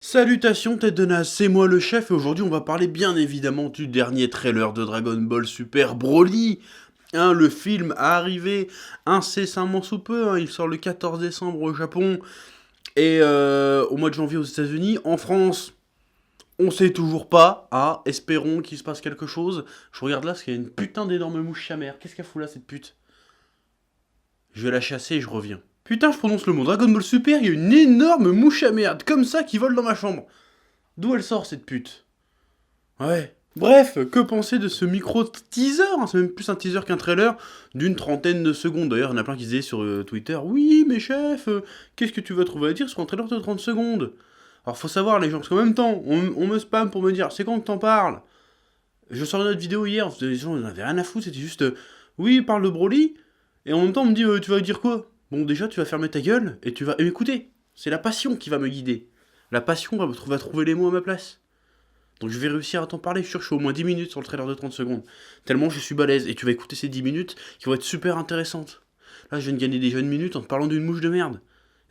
Salutations tête de naze, c'est moi le chef et aujourd'hui on va parler bien évidemment du dernier trailer de Dragon Ball Super Broly. Le film a arrivé incessamment sous peu, il sort le 14 décembre au Japon et au mois de janvier aux États-Unis. En France, on sait toujours pas, espérons qu'il se passe quelque chose. Je regarde là parce qu'il y a une putain d'énorme mouche chamère. Qu'est-ce qu'elle fout là cette pute? Je vais la chasser et je reviens. Putain, je prononce le mot Dragon Ball Super, il y a une énorme mouche à merde comme ça qui vole dans ma chambre. D'où elle sort cette pute? Ouais. Bref, que penser de ce micro-teaser, c'est même plus un teaser qu'un trailer, d'une trentaine de secondes. D'ailleurs, il y en a plein qui se disaient sur Twitter, oui, mais chef, qu'est-ce que tu vas trouver à dire sur un trailer de 30 secondes? Alors, faut savoir, les gens, parce qu'en même temps, on me spam pour me dire, c'est quand que t'en parles? Je sors une autre vidéo hier, les gens n'en avaient rien à foutre, c'était juste, oui, parle de Broly, et en même temps, on me dit, tu vas dire quoi? Bon, déjà, tu vas fermer ta gueule, et tu vas m'écouter. C'est la passion qui va me guider. La passion va trouver les mots à ma place. Donc je vais réussir à t'en parler, je suis sûr que je suis au moins 10 minutes sur le trailer de 30 secondes. Tellement je suis balèze, et tu vas écouter ces 10 minutes qui vont être super intéressantes. Là, je viens de gagner déjà une minute en te parlant d'une mouche de merde.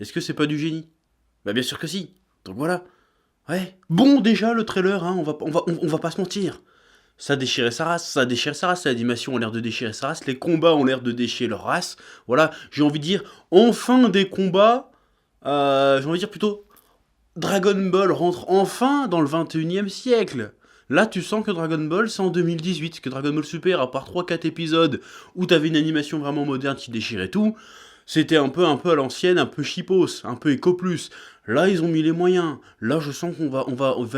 Est-ce que c'est pas du génie? Bah bien sûr que si. Donc voilà. Ouais. Bon, déjà, le trailer, on va pas se mentir. Ça a déchiré sa race, ça a déchiré sa race, l'animation a l'air de déchirer sa race, les combats ont l'air de déchirer leur race. Voilà, j'ai envie de dire, enfin des combats, j'ai envie de dire plutôt, Dragon Ball rentre enfin dans le 21e siècle. Là, tu sens que Dragon Ball, c'est en 2018, que Dragon Ball Super, à part 3-4 épisodes où t'avais une animation vraiment moderne qui déchirait tout, c'était un peu à l'ancienne, un peu cheapos, un peu éco plus. Là, ils ont mis les moyens. Là, je sens qu'on va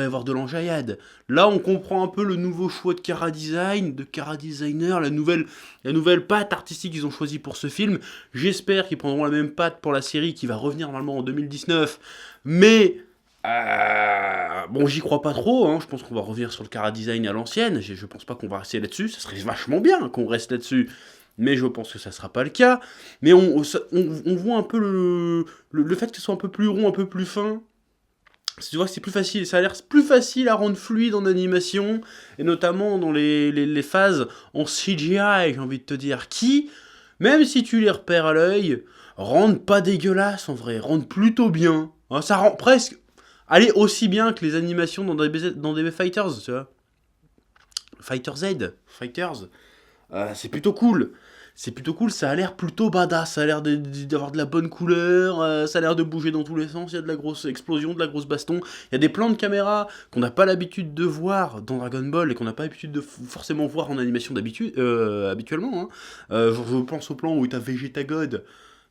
y avoir de l'enjaillade. Là, on comprend un peu le nouveau choix de Cara Design, de Cara Designer, la nouvelle patte artistique qu'ils ont choisie pour ce film. J'espère qu'ils prendront la même patte pour la série qui va revenir normalement en 2019. Mais bon, j'y crois pas trop, je pense qu'on va revenir sur le Cara Design à l'ancienne, je pense pas qu'on va rester là-dessus, ça serait vachement bien qu'on reste là-dessus, mais je pense que ça sera pas le cas. Mais on voit un peu le fait que ce soit un peu plus rond, un peu plus fin. Tu vois que c'est plus facile, ça a l'air plus facile à rendre fluide en animation, et notamment dans les phases en CGI, j'ai envie de te dire, qui, même si tu les repères à l'œil, rendent pas dégueulasse en vrai, rendent plutôt bien. Ça rend presque, allez, aussi bien que les animations dans DB Fighters, tu vois. Fighter Z, Fighters, c'est plutôt cool. C'est plutôt cool, ça a l'air plutôt badass, ça a l'air d'avoir de la bonne couleur, ça a l'air de bouger dans tous les sens, il y a de la grosse explosion, de la grosse baston, il y a des plans de caméra qu'on n'a pas l'habitude de voir dans Dragon Ball et qu'on n'a pas l'habitude de forcément voir en animation d'habitude, habituellement. Je pense au plan où t'as Vegeta God,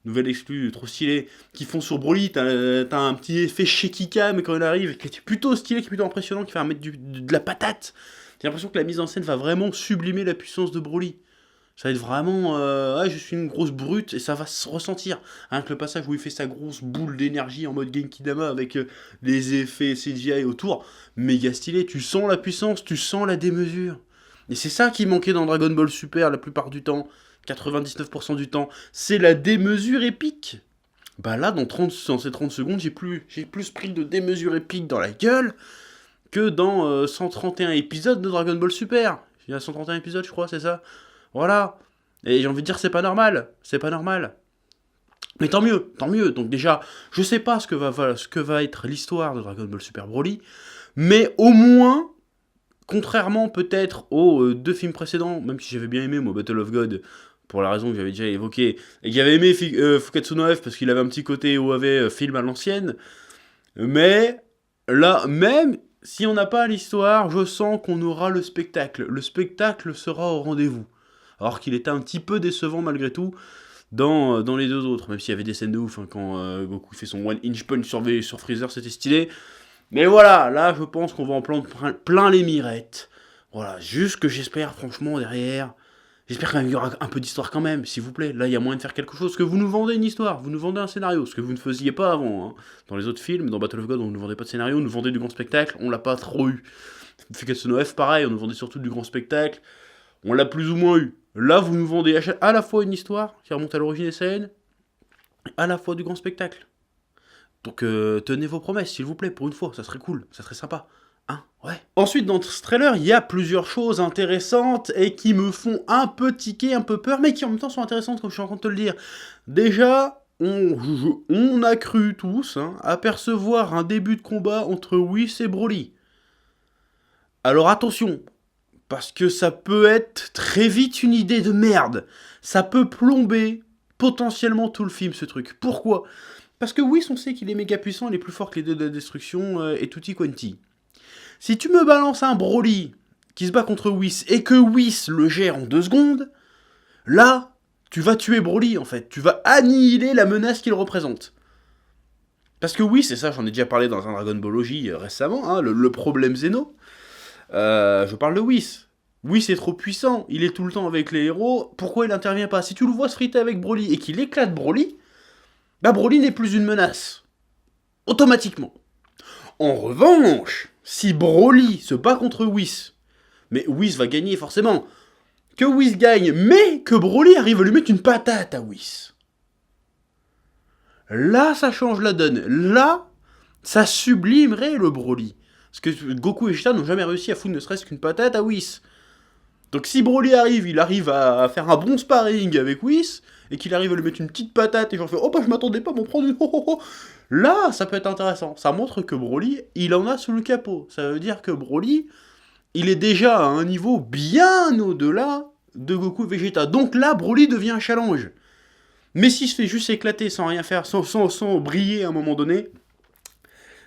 nouvelle exclue, trop stylé, qui font sur Broly, t'as un petit effet shaky cam quand il arrive, qui est plutôt stylé, qui est plutôt impressionnant, qui va mettre de la patate. J'ai l'impression que la mise en scène va vraiment sublimer la puissance de Broly. Ça va être vraiment, je suis une grosse brute et ça va se ressentir. Rien que le passage où il fait sa grosse boule d'énergie en mode Genkidama avec les effets CGI autour, méga stylé. Tu sens la puissance, tu sens la démesure. Et c'est ça qui manquait dans Dragon Ball Super la plupart du temps, 99% du temps, c'est la démesure épique. Bah là, dans ces 30 secondes, j'ai plus pris de démesure épique dans la gueule que dans 131 épisodes de Dragon Ball Super. Il y a 131 épisodes, je crois, c'est ça. Voilà. Et j'ai envie de dire, c'est pas normal. C'est pas normal. Mais tant mieux, tant mieux. Donc déjà, je sais pas ce que va être l'histoire de Dragon Ball Super Broly, mais au moins, contrairement peut-être aux deux films précédents, même si j'avais bien aimé moi Battle of God, pour la raison que j'avais déjà évoquée, et que j'avais aimé Fukatsu no F parce qu'il avait un petit côté OAV film à l'ancienne, mais là, même si on n'a pas l'histoire, je sens qu'on aura le spectacle. Le spectacle sera au rendez-vous. Alors qu'il était un petit peu décevant malgré tout dans les deux autres, même s'il y avait des scènes de ouf, quand Goku fait son one inch punch sur Freezer, c'était stylé. Mais voilà, là je pense qu'on va en prendre plein les mirettes. Voilà, juste que j'espère franchement derrière, j'espère qu'il y aura un peu d'histoire quand même, s'il vous plaît. Là il y a moyen de faire quelque chose, parce que vous nous vendez une histoire, vous nous vendez un scénario, ce que vous ne faisiez pas avant. Dans les autres films, dans Battle of God, on ne nous vendait pas de scénario, on nous vendait du grand spectacle, on l'a pas trop eu. Fukatsu no F, pareil, on nous vendait surtout du grand spectacle, on l'a plus ou moins eu. Là, vous nous vendez à la fois une histoire qui remonte à l'origine des scènes, à la fois du grand spectacle. Donc tenez vos promesses, s'il vous plaît, pour une fois, ça serait cool, ça serait sympa. Ouais. Ensuite, dans ce trailer, il y a plusieurs choses intéressantes et qui me font un peu tiquer, un peu peur, mais qui en même temps sont intéressantes, comme je suis en train de te le dire. Déjà, on a cru tous apercevoir un début de combat entre Whis et Broly. Alors attention, parce que ça peut être très vite une idée de merde. Ça peut plomber potentiellement tout le film, ce truc. Pourquoi ? Parce que Whis, on sait qu'il est méga puissant, il est plus fort que les deux de la destruction et tutti quanti. Si tu me balances un Broly qui se bat contre Whis et que Whis le gère en 2 secondes, là, tu vas tuer Broly en fait. Tu vas annihiler la menace qu'il représente. Parce que Whis, et ça j'en ai déjà parlé dans un Dragon Ball OG récemment, le problème Zeno, je parle de Whis. Whis est trop puissant, il est tout le temps avec les héros, pourquoi il intervient pas ? Si tu le vois se friter avec Broly et qu'il éclate Broly, bah Broly n'est plus une menace. Automatiquement. En revanche, si Broly se bat contre Whis, mais Whis va gagner forcément, que Whis gagne, mais que Broly arrive à lui mettre une patate à Whis. Là, ça change la donne. Là, ça sublimerait le Broly. Parce que Goku et Vegeta n'ont jamais réussi à foutre ne serait-ce qu'une patate à Whis. Donc si Broly arrive, il arrive à faire un bon sparring avec Whis, et qu'il arrive à lui mettre une petite patate, et j'en fais « Oh bah je m'attendais pas à m'en prendre une oh. Là, ça peut être intéressant. Ça montre que Broly, il en a sous le capot. Ça veut dire que Broly, il est déjà à un niveau bien au-delà de Goku et Vegeta. Donc là, Broly devient un challenge. Mais s'il se fait juste éclater sans rien faire, sans briller à un moment donné,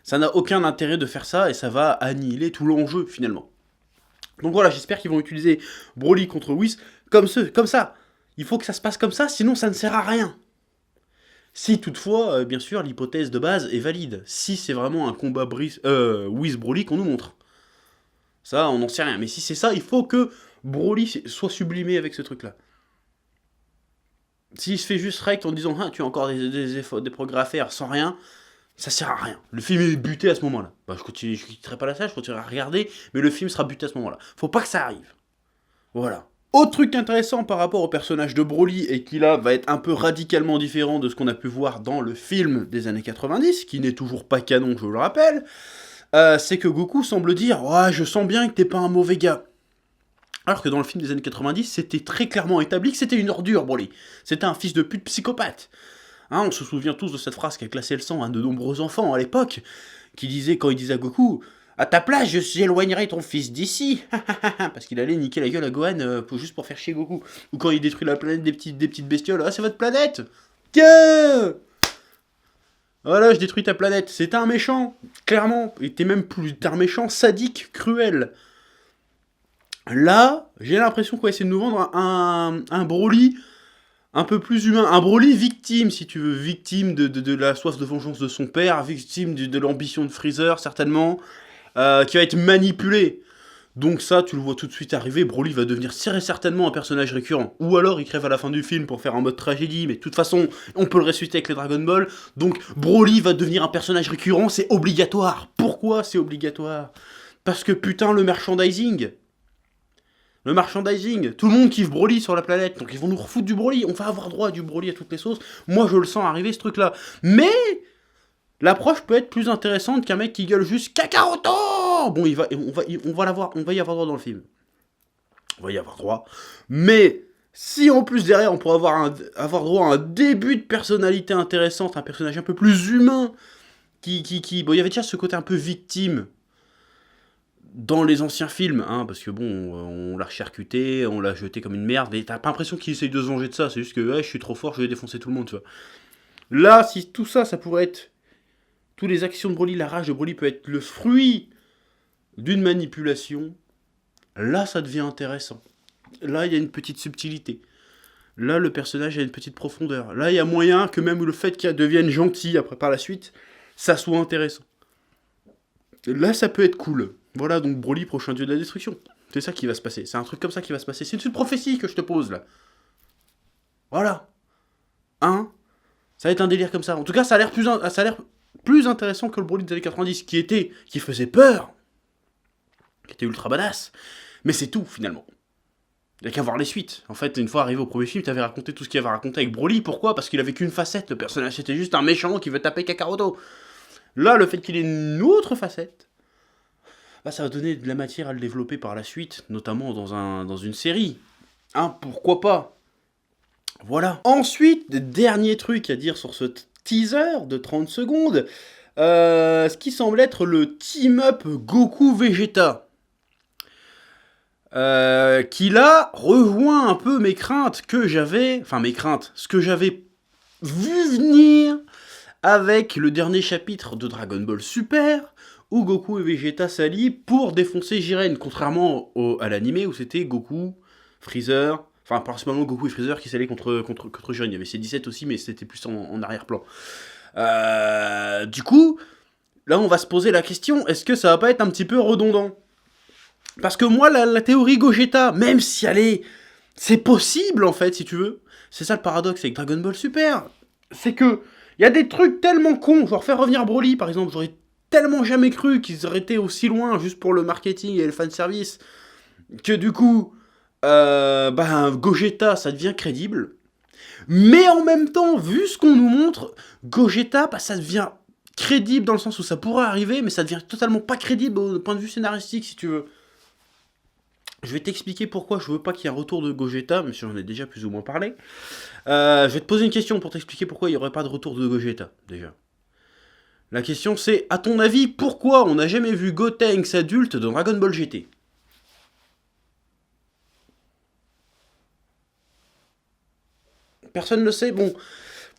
ça n'a aucun intérêt de faire ça, et ça va annihiler tout l'enjeu finalement. Donc voilà, j'espère qu'ils vont utiliser Broly contre Whis comme ça. Il faut que ça se passe comme ça, sinon ça ne sert à rien. Si toutefois, bien sûr, l'hypothèse de base est valide. Si c'est vraiment un combat Whis-Broly qu'on nous montre. Ça, on n'en sait rien. Mais si c'est ça, il faut que Broly soit sublimé avec ce truc-là. S'il se fait juste rect en disant tu as encore des progrès à faire sans rien, ça sert à rien. Le film est buté à ce moment-là. Bah, je quitterai pas la salle, je continuerai à regarder, mais le film sera buté à ce moment-là. Faut pas que ça arrive. Voilà. Autre truc intéressant par rapport au personnage de Broly, et qui là va être un peu radicalement différent de ce qu'on a pu voir dans le film des années 90, qui n'est toujours pas canon, je le rappelle, c'est que Goku semble dire « Ouais, je sens bien que t'es pas un mauvais gars ». Alors que dans le film des années 90, c'était très clairement établi que c'était une ordure, Broly. C'était un fils de pute psychopathe. On se souvient tous de cette phrase qui a glacé le sang à de nombreux enfants à l'époque, quand il disait à Goku « À ta place, j'éloignerai ton fils d'ici !» Parce qu'il allait niquer la gueule à Gohan juste pour faire chier Goku. Ou quand il détruit la planète des petites bestioles. « Ah, c'est votre planète ! Tiens ! Voilà, je détruis ta planète. » C'était un méchant, clairement. Et t'es un méchant sadique, cruel. Là, j'ai l'impression qu'on va essayer de nous vendre un Broly un peu plus humain. Un Broly victime, si tu veux. Victime de la soif de vengeance de son père. Victime de l'ambition de Freezer, certainement. Qui va être manipulé. Donc ça, tu le vois tout de suite arriver. Broly va devenir certainement un personnage récurrent. Ou alors, il crève à la fin du film pour faire un mode tragédie. Mais de toute façon, on peut le ressusciter avec les Dragon Ball. Donc, Broly va devenir un personnage récurrent. C'est obligatoire. Pourquoi c'est obligatoire ? Parce que putain, le merchandising... tout le monde kiffe Broly sur la planète, donc ils vont nous refoutre du Broly, on va avoir droit à du Broly à toutes les sauces, moi je le sens arriver ce truc là. Mais l'approche peut être plus intéressante qu'un mec qui gueule juste Kakaroto. Bon, on va y avoir droit dans le film. On va y avoir droit. Mais si en plus derrière on pourrait avoir droit à un début de personnalité intéressante, un personnage un peu plus humain, bon, il y avait déjà ce côté un peu victime dans les anciens films, parce que bon, on l'a recharcuté, on l'a jeté comme une merde, mais t'as pas l'impression qu'il essaye de se venger de ça, c'est juste que je suis trop fort, je vais défoncer tout le monde, tu vois. Là, si tout ça, ça pourrait être... Toutes les actions de Broly, la rage de Broly peut être le fruit d'une manipulation, là, ça devient intéressant. Là, il y a une petite subtilité. Là, le personnage a une petite profondeur. Là, il y a moyen que même le fait qu'il devienne gentil après par la suite, ça soit intéressant. Là, ça peut être cool. Voilà, donc Broly, prochain dieu de la destruction. C'est ça qui va se passer. C'est un truc comme ça qui va se passer. C'est une prophétie que je te pose, là. Voilà. Ça va être un délire comme ça. En tout cas, ça a l'air plus intéressant que le Broly des années 90, qui faisait peur, qui était ultra badass. Mais c'est tout, finalement. Il n'y a qu'à voir les suites. En fait, une fois arrivé au premier film, t'avais raconté tout ce qu'il avait raconté avec Broly. Pourquoi ? Parce qu'il avait qu'une facette. Le personnage, c'était juste un méchant qui veut taper Kakaroto. Là, le fait qu'il ait une autre facette, ça va donner de la matière à le développer par la suite, notamment dans une série. Pourquoi pas ? Voilà. Ensuite, dernier truc à dire sur ce teaser de 30 secondes, ce qui semble être le team-up Goku-Vegeta. Qui là rejoint un peu mes craintes que j'avais, enfin mes craintes, ce que j'avais vu venir avec le dernier chapitre de Dragon Ball Super, où Goku et Vegeta s'allient pour défoncer Jiren, contrairement à l'animé où c'était Goku, Freezer, enfin principalement Goku et Freezer qui s'allaient contre Jiren. Il y avait C-17 aussi, mais c'était plus en arrière-plan. Du coup, là on va se poser la question, est-ce que ça va pas être un petit peu redondant ? Parce que moi, la théorie Gogeta, même si elle est... C'est possible, en fait, si tu veux. C'est ça le paradoxe avec Dragon Ball Super. C'est que... Il y a des trucs tellement cons, genre faire revenir Broly, par exemple. J'aurais tellement jamais cru qu'ils auraient été aussi loin, juste pour le marketing et le fanservice, que du coup... Gogeta, ça devient crédible. Mais en même temps, vu ce qu'on nous montre, Gogeta, ça devient crédible dans le sens où ça pourrait arriver, mais ça devient totalement pas crédible au point de vue scénaristique, si tu veux. Je vais t'expliquer pourquoi je veux pas qu'il y ait un retour de Gogeta, même si j'en ai déjà plus ou moins parlé. Je vais te poser une question pour t'expliquer pourquoi il n'y aurait pas de retour de Gogeta, déjà. La question c'est, à ton avis, pourquoi on n'a jamais vu Gotenks adulte dans Dragon Ball GT ? Personne ne le sait. Bon,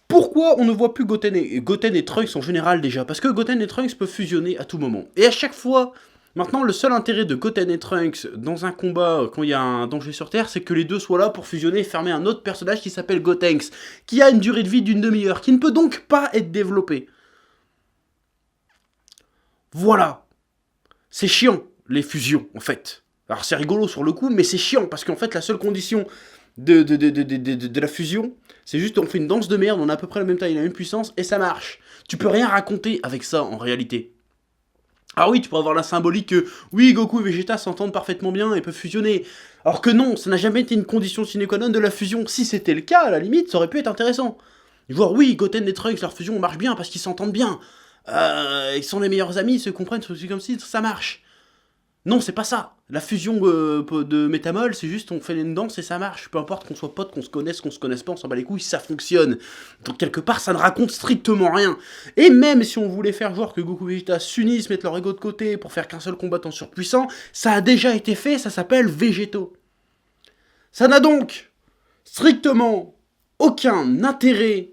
pourquoi on ne voit plus Goten et Trunks en général déjà ? Parce que Goten et Trunks peuvent fusionner à tout moment. Et à chaque fois... Maintenant, le seul intérêt de Goten et Trunks dans un combat, quand il y a un danger sur Terre, c'est que les deux soient là pour fusionner et fermer un autre personnage qui s'appelle Gotenks, qui a une durée de vie d'une demi-heure, qui ne peut donc pas être développé. Voilà. C'est chiant, les fusions, en fait. Alors c'est rigolo sur le coup, mais c'est chiant, parce qu'en fait, la seule condition de la fusion, c'est juste on fait une danse de merde, on a à peu près la même taille, la même puissance, et ça marche. Tu peux rien raconter avec ça, en réalité. Ah oui, tu pourrais avoir la symbolique que, oui, Goku et Vegeta s'entendent parfaitement bien et peuvent fusionner. Alors que non, ça n'a jamais été une condition sine qua non de la fusion. Si c'était le cas, à la limite, ça aurait pu être intéressant. Voir, oui, Goten et Trunks, leur fusion marche bien parce qu'ils s'entendent bien. Ils sont les meilleurs amis, ils se comprennent, c'est comme si ça marche. Non, c'est pas ça. La fusion de Métamol, c'est juste on fait une danse et ça marche. Peu importe qu'on soit potes, qu'on se connaisse pas, on s'en bat les couilles, ça fonctionne. Donc quelque part, ça ne raconte strictement rien. Et même si on voulait faire genre que Goku et Vegeta s'unissent, mettent leur ego de côté pour faire qu'un seul combattant surpuissant, ça a déjà été fait, ça s'appelle Végéto. Ça n'a donc strictement aucun intérêt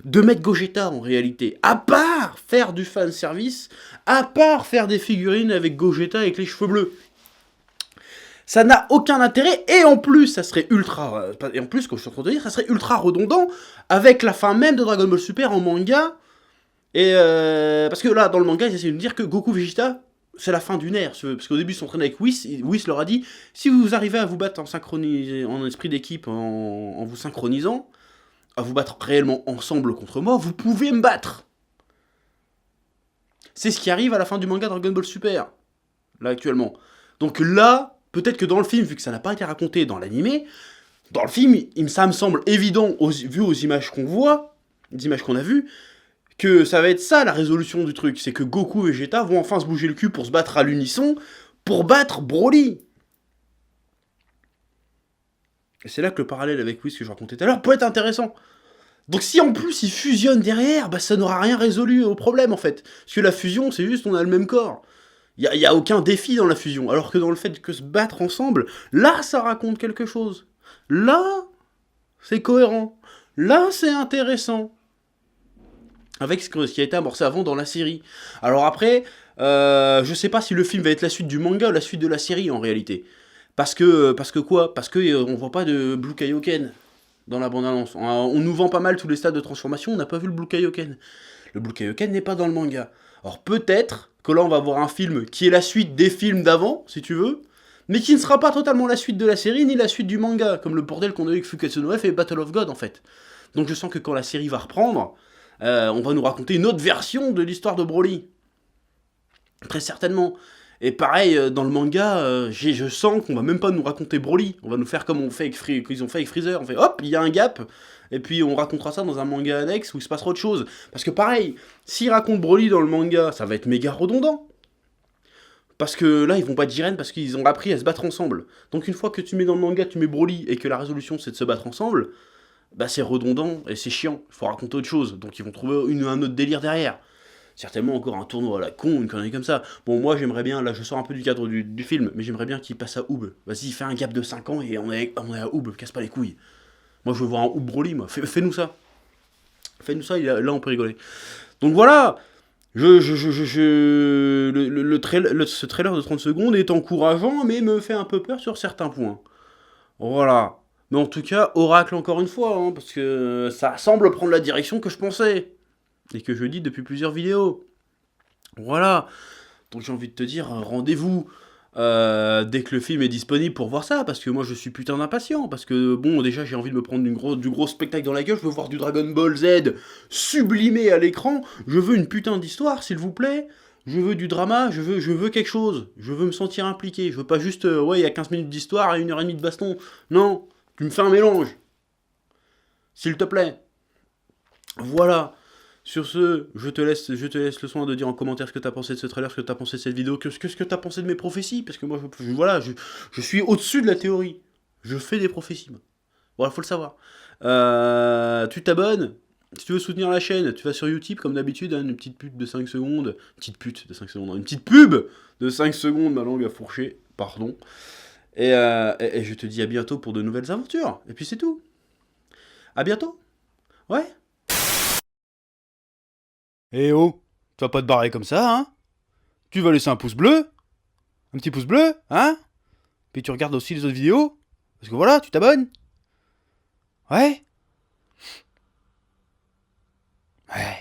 de mettre Gogeta en réalité, à part faire du fanservice, à part faire des figurines avec Gogeta avec les cheveux bleus. Ça n'a aucun intérêt, et en plus, ça serait ultra... Et en plus, comme je suis en train de dire, ça serait ultra redondant avec la fin même de Dragon Ball Super en manga. Et parce que là, dans le manga, ils essaient de nous dire que Goku Vegeta, c'est la fin d'une ère. Parce qu'au début, ils s'entraînent avec Whis. Whis leur a dit, si vous arrivez à vous battre en esprit d'équipe, en vous synchronisant, à vous battre réellement ensemble contre moi, vous pouvez me battre. C'est ce qui arrive à la fin du manga Dragon Ball Super, là actuellement. Donc là, peut-être que dans le film, vu que ça n'a pas été raconté dans l'animé, dans le film, ça me semble évident, vu aux images qu'on voit, les images qu'on a vues, que ça va être ça la résolution du truc. C'est que Goku et Vegeta vont enfin se bouger le cul pour se battre à l'unisson, pour battre Broly. Et c'est là que le parallèle avec Whis que je racontais tout à l'heure peut être intéressant. Donc si en plus ils fusionnent derrière, ça n'aura rien résolu au problème en fait. Parce que la fusion, c'est juste on a le même corps. Il y a aucun défi dans la fusion. Alors que dans le fait que se battre ensemble, là ça raconte quelque chose. Là, c'est cohérent. Là, c'est intéressant. Avec ce qui a été amorcé avant dans la série. Alors après, je sais pas si le film va être la suite du manga ou la suite de la série en réalité. Parce que quoi ? Parce que on voit pas de Blue Kaioken dans la bande-annonce. On nous vend pas mal tous les stades de transformation, on n'a pas vu le Blue Kaioken. Le Blue Kaioken n'est pas dans le manga. Alors peut-être que là on va voir un film qui est la suite des films d'avant, si tu veux, mais qui ne sera pas totalement la suite de la série, ni la suite du manga, comme le bordel qu'on a eu avec Fukatsu no F et Battle of God en fait. Donc je sens que quand la série va reprendre, on va nous raconter une autre version de l'histoire de Broly. Très certainement. Et pareil, dans le manga, je sens qu'on va même pas nous raconter Broly. On va nous faire comme qu'ils ont fait avec Freezer. On fait hop, il y a un gap, et puis on racontera ça dans un manga annexe où il se passera autre chose. Parce que pareil, s'ils racontent Broly dans le manga, ça va être méga redondant. Parce que là, ils vont pas Jiren parce qu'ils ont appris à se battre ensemble. Donc une fois que tu mets dans le manga, tu mets Broly et que la résolution c'est de se battre ensemble, bah c'est redondant et c'est chiant. Il faut raconter autre chose. Donc ils vont trouver un autre délire derrière. Certainement encore un tournoi à la con, une connerie comme ça. Bon, moi j'aimerais bien, là je sors un peu du cadre du film, mais j'aimerais bien qu'il passe à Oob. Vas-y, fais un gap de 5 ans et on est à Oob, casse pas les couilles. Moi je veux voir un Oob Broly, moi. Fais-nous ça. Fais-nous ça, là on peut rigoler. Donc voilà, ce trailer de 30 secondes est encourageant, mais me fait un peu peur sur certains points. Voilà. Mais en tout cas, Oracle encore une fois, hein, parce que ça semble prendre la direction que je pensais. Et que je dis depuis plusieurs vidéos. Voilà. Donc j'ai envie de te dire, rendez-vous dès que le film est disponible pour voir ça, parce que moi je suis putain d'impatient, parce que bon, déjà j'ai envie de me prendre du gros spectacle dans la gueule, je veux voir du Dragon Ball Z sublimé à l'écran, je veux une putain d'histoire s'il vous plaît, je veux du drama, je veux quelque chose, je veux me sentir impliqué, je veux pas juste, ouais il y a 15 minutes d'histoire et 1h30 de baston, non, tu me fais un mélange, s'il te plaît. Voilà. Sur ce, je te laisse le soin de dire en commentaire ce que t'as pensé de ce trailer, ce que t'as pensé de cette vidéo, ce que t'as pensé de mes prophéties, parce que moi, voilà, je suis au-dessus de la théorie. Je fais des prophéties, moi. Voilà, faut le savoir. Tu t'abonnes. Si tu veux soutenir la chaîne, tu vas sur YouTube, comme d'habitude, hein, une petite pute de 5 secondes. Petite pute de 5 secondes, non, une petite pub de 5 secondes, ma langue a fourché, pardon. Et je te dis à bientôt pour de nouvelles aventures. Et puis c'est tout. À bientôt. Ouais. Eh oh, tu vas pas te barrer comme ça, hein? Tu vas laisser un pouce bleu? Un petit pouce bleu, hein? Puis tu regardes aussi les autres vidéos? Parce que voilà, tu t'abonnes? Ouais? Ouais.